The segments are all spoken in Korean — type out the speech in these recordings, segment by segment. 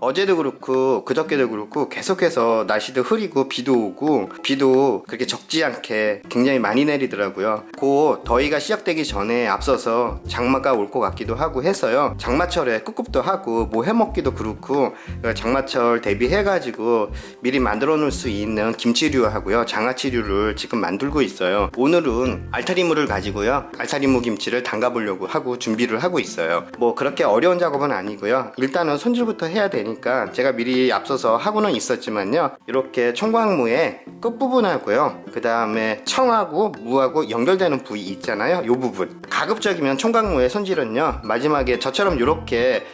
어제도 그렇고 그저께도 그렇고 계속해서 날씨도 흐리고 비도 오고 비도 그렇게 적지 않게 굉장히 많이 내리더라고요. 그 더위가 시작되기 전에 앞서서 장마가 올 것 같기도 하고 해서요. 장마철에 꿉꿉도 하고 뭐 해먹기도 그렇고 장마철 대비해가지고 미리 만들어 놓을 수 있는 김치류하고요 장아찌류를 지금 만들고 있어요. 오늘은 알타리무를 가지고요 알타리무 김치를 담가보려고 하고 준비를 하고 있어요. 뭐 그렇게 어려운 작업은 아니고요. 일단은 손질부터 해야 되니까 제가 미리 앞서서 하고는 있었지만요, 이렇게 총각무의 끝부분하고요 그 다음에 청하고 무하고 연결되는 부위 있잖아요, 요 부분 가급적이면 총각무의 손질은요 마지막에 저처럼 이렇게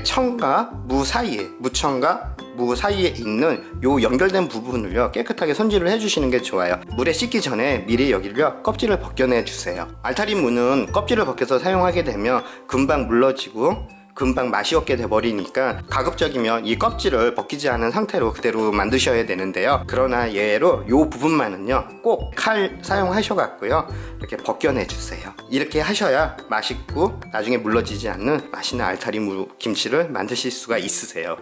청과 무 사이에 무청과 무 사이에 있는 요 연결된 부분을요 깨끗하게 손질을 해주시는 게 좋아요. 물에 씻기 전에 미리 여기를요 껍질을 벗겨내 주세요. 알타리 무는 껍질을 벗겨서 사용하게 되면 금방 물러지고 금방 맛이 없게 돼버리니까 가급적이면 이 껍질을 벗기지 않은 상태로 그대로 만드셔야 되는데요. 그러나 예로 요 부분만은요 꼭 칼 사용하셔갖고요 이렇게 벗겨내 주세요. 이렇게 하셔야 맛있고 나중에 물러지지 않는 맛있는 알타리 무 김치를 만드실 수가 있으세요.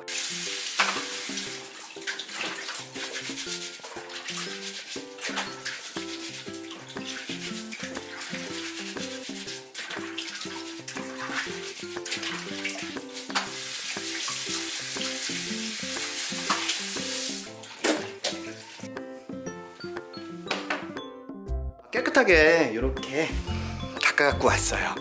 깨끗하게 이렇게 닦아갖고 왔어요.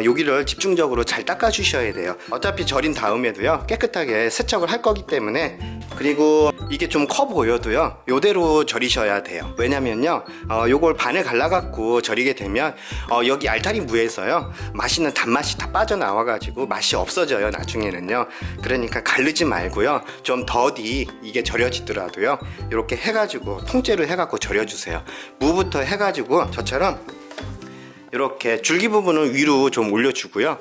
여기를 집중적으로 잘 닦아 주셔야 돼요. 어차피 절인 다음에도요 깨끗하게 세척을 할 거기 때문에. 그리고 이게 좀 커 보여도요 요대로 절이셔야 돼요. 왜냐면요 요걸 반을 갈라 갖고 절이게 되면 여기 알타리 무에서요 맛있는 단맛이 다 빠져나와 가지고 맛이 없어져요 나중에는요. 그러니까 가르지 말고요 좀 더디 이게 절여지더라도요 이렇게 해가지고 통째로 해갖고 절여주세요. 무부터 해가지고 저처럼 이렇게 줄기 부분을 위로 좀 올려주고요.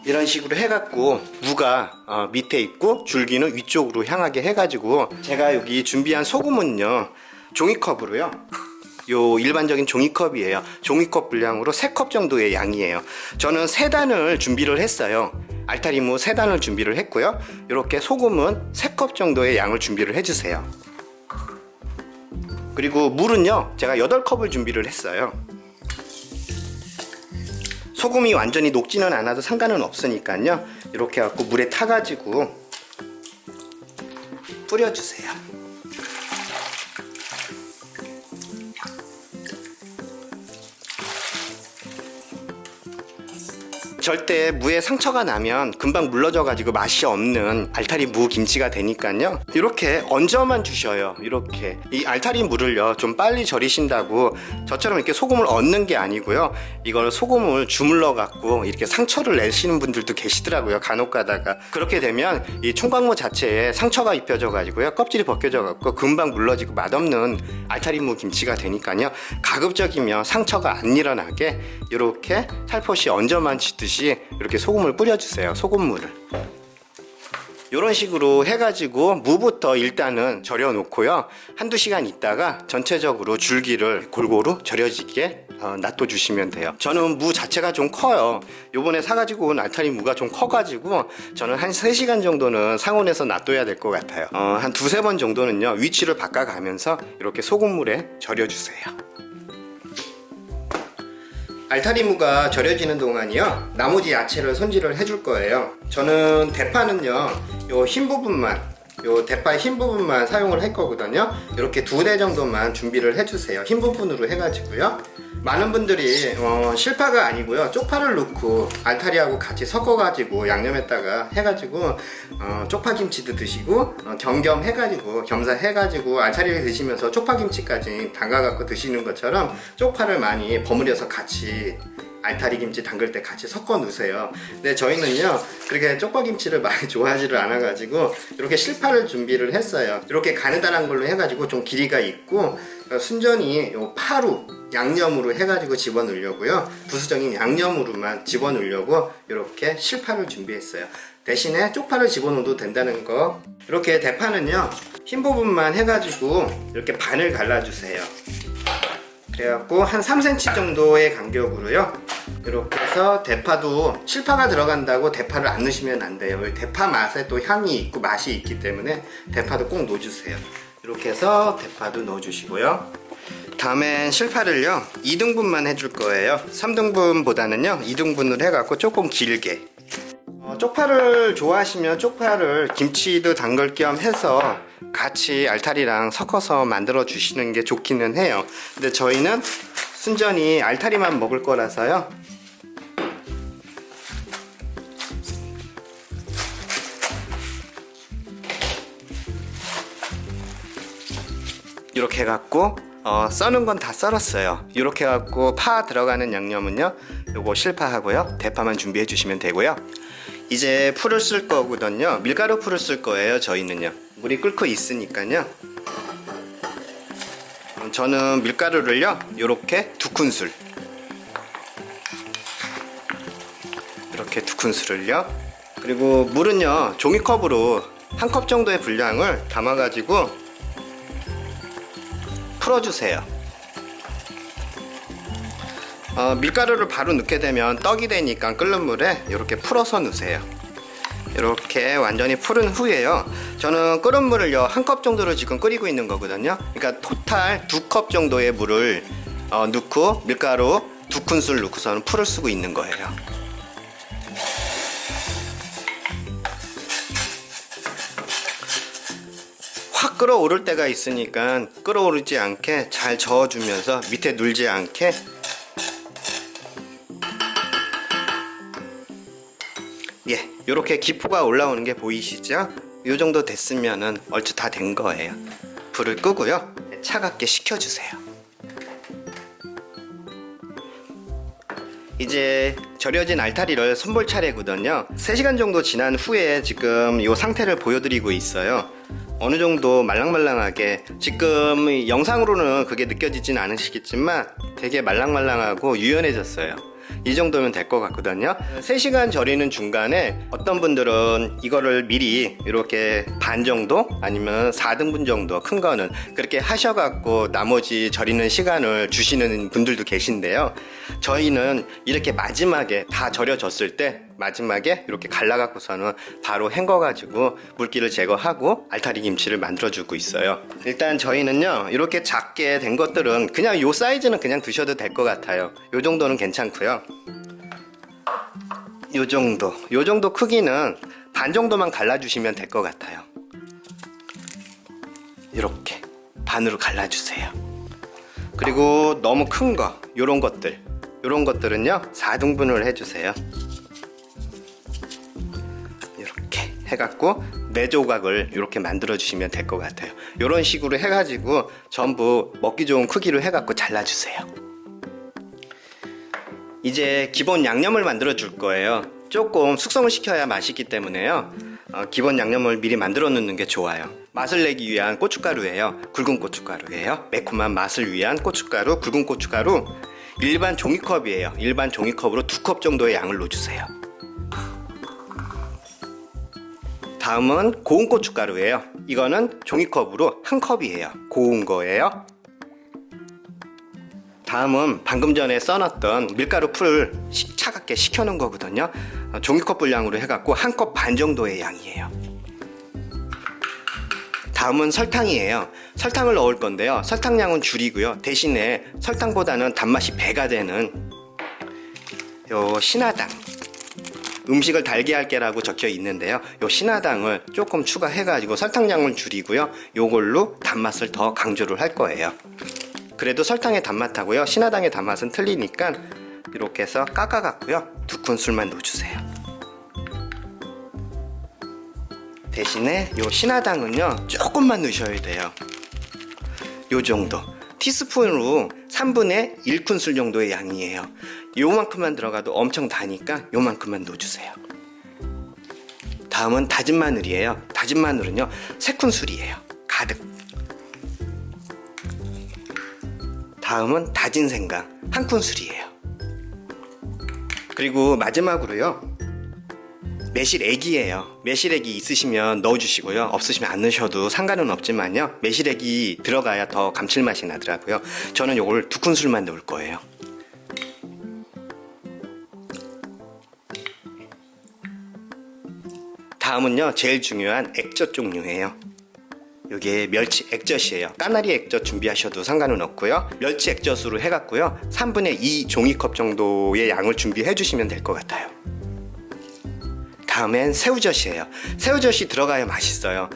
이런 식으로 해갖고 무가 밑에 있고 줄기는 위쪽으로 향하게 해가지고 제가 여기 준비한 소금은요 종이컵으로요 요 일반적인 종이컵이에요. 종이컵 분량으로 3컵 정도의 양이에요. 저는 3단을 준비를 했어요. 알타리무 3단을 준비를 했고요. 이렇게 소금은 3컵 정도의 양을 준비를 해주세요. 그리고 물은요 제가 8컵을 준비를 했어요. 소금이 완전히 녹지는 않아도 상관은 없으니까요 이렇게 갖고 물에 타가지고 뿌려주세요. 절대 무에 상처가 나면 금방 물러져 가지고 맛이 없는 알타리 무 김치가 되니까요 이렇게 얹어만 주셔요. 이렇게 이 알타리 무를요 좀 빨리 절이신다고 저처럼 이렇게 소금을 얹는 게 아니고요 이걸 소금을 주물러 갖고 이렇게 상처를 내시는 분들도 계시더라고요 간혹 가다가. 그렇게 되면 이 총각무 자체에 상처가 입혀져 가지고요 껍질이 벗겨져 갖고 금방 물러지고 맛없는 알타리 무 김치가 되니까요 가급적이면 상처가 안 일어나게 이렇게 살포시 얹어만 주듯이 이렇게 소금을 뿌려주세요. 소금물을 이런 식으로 해가지고 무부터 일단은 절여 놓고요 1~2시간 있다가 전체적으로 줄기를 골고루 절여지게 놔둬 주시면 돼요. 저는 무 자체가 좀 커요. 요번에 사가지고 온 알타리 무가 좀 커가지고 저는 한 3시간 정도는 상온에서 놔둬야 될 것 같아요. 한 2~3번 정도는요 위치를 바꿔가면서 이렇게 소금물에 절여주세요. 알타리무가 절여지는 동안이요 나머지 야채를 손질을 해줄 거예요. 저는 대파는요 요 흰 부분만 요 대파 흰 부분만 사용을 할 거거든요. 이렇게 2대 정도만 준비를 해주세요. 흰 부분으로 해가지고요. 많은 분들이 실파가 아니고요 쪽파를 넣고 알타리하고 같이 섞어가지고 양념했다가 해가지고 쪽파김치도 드시고 겸 해가지고 겸사해가지고 알타리를 드시면서 쪽파김치까지 담가갖고 드시는 것처럼 쪽파를 많이 버무려서 같이 알타리 김치 담글 때 같이 섞어 놓으세요. 근데 저희는요 그렇게 쪽파김치를 많이 좋아하지를 않아 가지고 이렇게 실파를 준비를 했어요. 이렇게 가느다란 걸로 해가지고 좀 길이가 있고 순전히 요 파로 양념으로 해가지고 집어넣으려고요 부수적인 양념으로만 집어넣으려고 이렇게 실파를 준비했어요. 대신에 쪽파를 집어넣어도 된다는 거. 이렇게 대파는요 흰 부분만 해가지고 이렇게 반을 갈라주세요. 그래갖고 한 3cm 정도의 간격으로요 이렇게 해서 대파도 실파가 들어간다고 대파를 안 넣으시면 안 돼요. 대파 맛에 또 향이 있고 맛이 있기 때문에 대파도 꼭 넣어주세요. 이렇게 해서 대파도 넣어주시고요. 다음엔 실파를요 2등분만 해줄 거예요. 3등분보다는요 2등분을 해갖고 조금 길게. 쪽파를 좋아하시면 쪽파를 김치도 담글 겸 해서 같이 알타리랑 섞어서 만들어 주시는 게 좋기는 해요. 근데 저희는 순전히 알타리만 먹을 거라서요. 이렇게 해갖고 써는 건 다 썰었어요. 이렇게 해갖고 파 들어가는 양념은요 요거 실파하고요 대파만 준비해 주시면 되고요. 이제 풀을 쓸 거거든요. 밀가루 풀을 쓸 거예요. 저희는요 물이 끓고 있으니까요. 저는 밀가루를요 요렇게 2큰술, 이렇게 2큰술을요. 그리고 물은요 종이컵으로 1컵 정도의 분량을 담아 가지고 풀어주세요. 밀가루를 바로 넣게 되면 떡이 되니까 끓는 물에 이렇게 풀어서 넣으세요. 이렇게 완전히 풀은 후에요. 저는 끓은 물을요 1컵 정도로 지금 끓이고 있는 거거든요. 그러니까 토탈 2컵 정도의 물을 넣고 밀가루 2큰술 넣고서는 풀을 쓰고 있는 거예요. 확 끓어오를 때가 있으니까 끓어오르지 않게 잘 저어주면서 밑에 눌지 않게 이렇게 기포가 올라오는 게 보이시죠? 이 정도 됐으면은 얼추 다 된 거예요. 불을 끄고요 차갑게 식혀주세요. 이제 절여진 알타리를 손볼 차례거든요. 3시간 정도 지난 후에 지금 이 상태를 보여드리고 있어요. 어느 정도 말랑말랑하게, 지금 영상으로는 그게 느껴지진 않으시겠지만 되게 말랑말랑하고 유연해졌어요. 이 정도면 될 것 같거든요. 3시간 절이는 중간에 어떤 분들은 이거를 미리 이렇게 반 정도 아니면 4등분 정도 큰 거는 그렇게 하셔갖고 나머지 절이는 시간을 주시는 분들도 계신데요. 저희는 이렇게 마지막에 다 절여졌을 때 마지막에 이렇게 갈라갖고서는 바로 헹궈가지고 물기를 제거하고 알타리 김치를 만들어주고 있어요. 일단 저희는요 이렇게 작게 된 것들은 그냥 요 사이즈는 그냥 드셔도 될 것 같아요. 요 정도는 괜찮고요. 요 정도 크기는 반 정도만 갈라주시면 될 것 같아요. 이렇게 반으로 갈라주세요. 그리고 너무 큰 거 요런 것들은요 4등분을 해주세요. 이렇게 해갖고 4조각을 이렇게 만들어 주시면 될 것 같아요. 이런 식으로 해가지고 전부 먹기 좋은 크기로 해갖고 잘라주세요. 이제 기본 양념을 만들어 줄 거예요. 조금 숙성을 시켜야 맛있기 때문에요. 기본 양념을 미리 만들어 놓는 게 좋아요. 맛을 내기 위한 고춧가루예요. 굵은 고춧가루예요. 매콤한 맛을 위한 고춧가루, 굵은 고춧가루. 일반 종이컵이에요. 일반 종이컵으로 2컵 정도의 양을 넣어주세요. 다음은 고운 고춧가루예요. 이거는 종이컵으로 1컵이에요. 고운 거예요. 다음은 방금 전에 써놨던 밀가루 풀 차갑게 식혀놓은 거거든요. 종이컵 분량으로 해갖고 1컵 반 정도의 양이에요. 다음은 설탕이에요. 설탕을 넣을 건데요. 설탕량은 줄이고요. 대신에 설탕보다는 단맛이 배가 되는 요 신화당, 음식을 달게 할게라고 적혀 있는데요. 요 신화당을 조금 추가해가지고 설탕량을 줄이고요. 요걸로 단맛을 더 강조를 할 거예요. 그래도 설탕의 단맛하고요 신화당의 단맛은 틀리니까 이렇게 해서 깎아갖고요 2큰술만 넣어주세요. 대신에 요 신화당은요 조금만 넣으셔야 돼요. 요 정도 티스푼으로 3분의 1큰술 정도의 양이에요. 요만큼만 들어가도 엄청 다니까 요만큼만 넣어주세요. 다음은 다진 마늘이에요. 다진 마늘은요 3큰술이에요. 가득. 다음은 다진 생강 1큰술이에요. 그리고 마지막으로요 매실액이에요. 매실액이 있으시면 넣어주시고요. 없으시면 안 넣으셔도 상관은 없지만요 매실액이 들어가야 더 감칠맛이 나더라고요. 저는 요걸 2큰술만 넣을 거예요. 다음은요 제일 중요한 액젓 종류예요. 이게 멸치 액젓이에요. 까나리 액젓 준비하셔도 상관은 없고요. 멸치 액젓으로 해갖고요 3분의 2 종이컵 정도의 양을 준비해 주시면 될 것 같아요. 다음엔 새우젓이에요. 새우젓이 들어가야 맛있어요.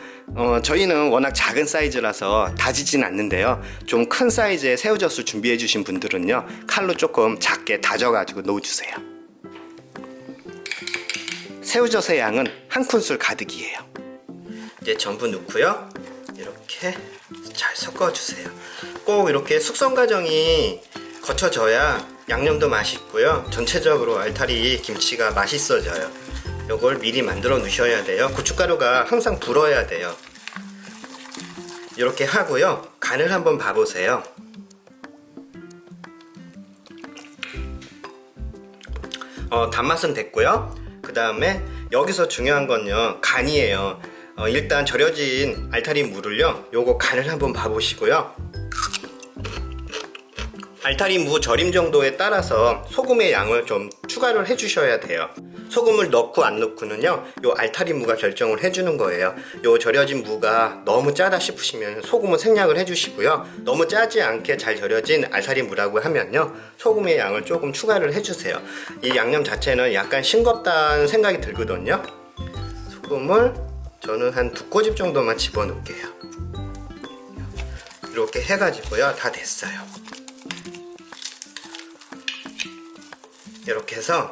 저희는 워낙 작은 사이즈라서 다지진 않는데요. 좀 큰 사이즈의 새우젓을 준비해 주신 분들은요 칼로 조금 작게 다져가지고 넣어주세요. 새우젓의 양은 한 큰술 가득이에요. 이제 전부 넣고요 이렇게 잘 섞어주세요. 꼭 이렇게 숙성 과정이 거쳐져야 양념도 맛있고요 전체적으로 알타리 김치가 맛있어져요. 요걸 미리 만들어 놓으셔야 돼요. 고춧가루가 항상 불어야 돼요. 이렇게 하고요 간을 한번 봐보세요. 단맛은 됐고요. 그 다음에 여기서 중요한 건요 간이에요. 일단 절여진 알타리 무를요 요거 간을 한번 봐보시고요. 알타리 무 절임 정도에 따라서 소금의 양을 좀 추가를 해주셔야 돼요. 소금을 넣고 안 넣고는요 요 알타리 무가 결정을 해주는 거예요. 요 절여진 무가 너무 짜다 싶으시면 소금은 생략을 해주시고요. 너무 짜지 않게 잘 절여진 알타리 무라고 하면요 소금의 양을 조금 추가를 해주세요. 이 양념 자체는 약간 싱겁다는 생각이 들거든요. 소금을 저는 한 2꼬집 정도만 집어넣을게요. 이렇게 해가지고요 다 됐어요. 이렇게 해서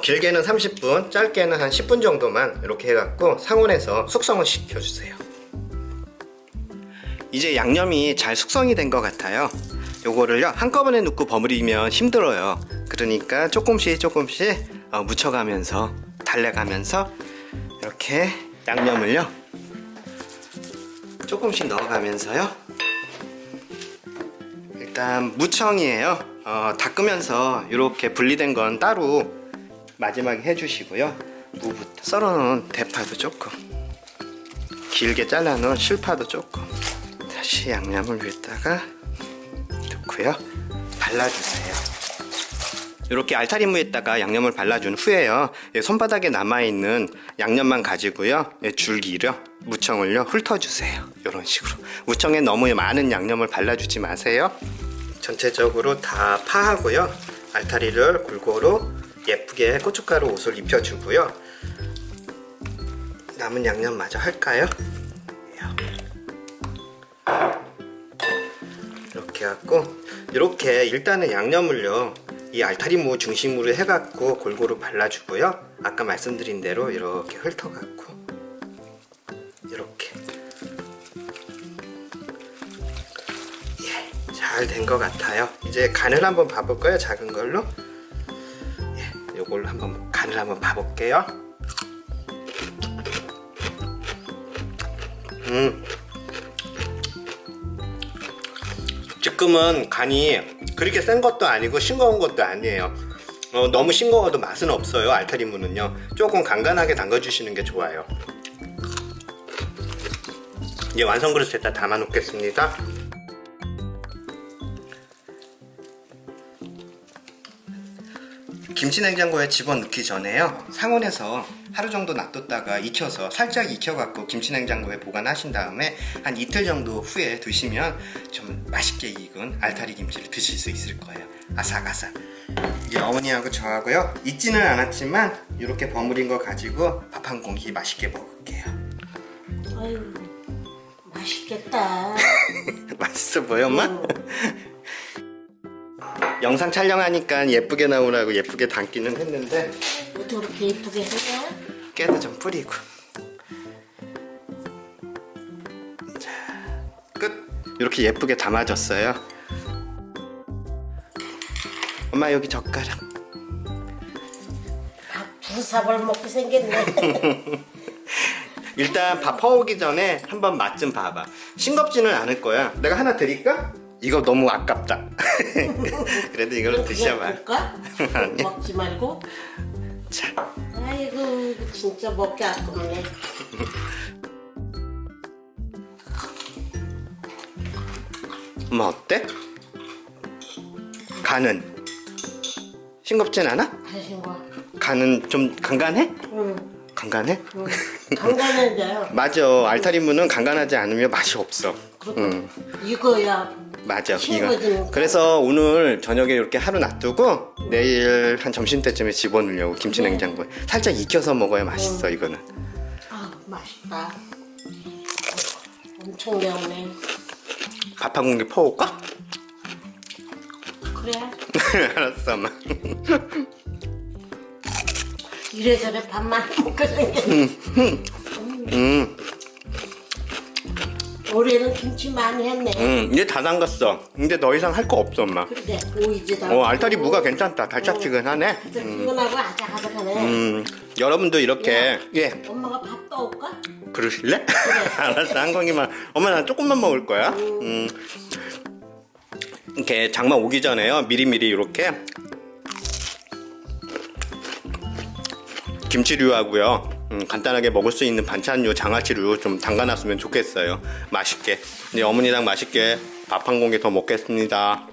길게는 30분, 짧게는 한 10분 정도만 이렇게 해갖고 상온에서 숙성을 시켜주세요. 이제 양념이 잘 숙성이 된 것 같아요. 요거를요 한꺼번에 넣고 버무리면 힘들어요. 그러니까 조금씩 묻혀가면서 달래가면서 이렇게 양념을요 조금씩 넣어가면서요. 일단 무청이에요. 닦으면서 이렇게 분리된 건 따로 마지막에 해주시고요. 무부터 썰어놓은 대파도 조금, 길게 잘라놓은 실파도 조금, 다시 양념을 위에다가 넣고요 발라주세요. 이렇게 알타리 무에다가 양념을 발라준 후에요 손바닥에 남아있는 양념만 가지고요 줄기로 무청을요 훑어주세요. 이런 식으로 무청에 너무 많은 양념을 발라주지 마세요. 전체적으로 다 파하고요 알타리를 골고루 예쁘게 고춧가루 옷을 입혀주고요. 남은 양념 마저 할까요? 이렇게 해갖고 이렇게 일단은 양념을요 이 알타리 무 중심으로 해갖고 골고루 발라주고요. 아까 말씀드린 대로 이렇게 훑어갖고 이렇게 잘 된 것 같아요. 이제 간을 한번 봐볼까요? 작은 걸로 요걸로 한번 간을 한번 봐볼게요. 지금은 간이 그렇게 센 것도 아니고 싱거운 것도 아니에요. 너무 싱거워도 맛은 없어요. 알타리 무는요 조금 간간하게 담가주시는 게 좋아요. 이제 완성 그릇에다 담아 놓겠습니다. 김치 냉장고에 집어넣기 전에요 상온에서 하루 정도 놔뒀다가 익혀서 살짝 익혀갖고 김치 냉장고에 보관하신 다음에 한 이틀 정도 후에 드시면 좀 맛있게 익은 알타리 김치를 드실 수 있을 거예요. 아삭아삭. 이제 어머니하고 저하고요 익지는 않았지만 이렇게 버무린 거 가지고 밥 한 공기 맛있게 먹을게요. 아유 맛있겠다. 맛있어 보여 엄마? 영상 촬영하니까 예쁘게 나오라고 예쁘게 담기는 했는데 어떻게 그렇게 예쁘게 하냐? 깨도 좀 뿌리고. 자, 끝. 이렇게 예쁘게 담아졌어요. 엄마 여기 젓가락. 밥 두 사발 먹게 생겼네. 일단 밥 퍼오기 전에 한번 맛 좀 봐봐. 싱겁지는 않을 거야. 내가 하나 드릴까? 이거 너무 아깝다. 그래도 이걸로 드셔봐. 먹을까? 아니. 먹지 말고. 자, 아이고 진짜 먹기 아깝네. 엄마 어때? 간은 싱겁진 않아? 하신 거. 간은 좀 간간해? 응. 간간해? 간간해져요. 맞아. 알타리무는 간간하지 않으면 맛이 없어. 이거야. 맞아. 싱거워지니까. 그래서 오늘 저녁에 이렇게 하루 놔두고 내일 한 점심 때쯤에 집어넣으려고 김치 네. 냉장고에 살짝 익혀서 먹어야 맛있어 이거는. 아 맛있다. 엄청 매우네. 밥 한 공기 퍼올까? 그래. 알았어, 엄마. 이래저래 밥만 먹게 생겼네. 올해는 김치 많이 했네. 이제 다 담갔어. 근데 더 이상 할 거 없어, 엄마. 그래. 오이지다. 알타리 무가 괜찮다. 달짝지근하네. 달짝지근하고 아삭아삭하네. 여러분도 이렇게 예 엄마가 밥 떠올까? 그러실래? 알았어, 한 공기만. 엄마 나 조금만 먹을 거야. 이렇게 장마 오기 전에요. 미리미리 이렇게 김치류하고요. 간단하게 먹을 수 있는 반찬류, 장아찌류 좀 담가놨으면 좋겠어요. 맛있게. 이제 어머니랑 맛있게 밥 한 공기 더 먹겠습니다.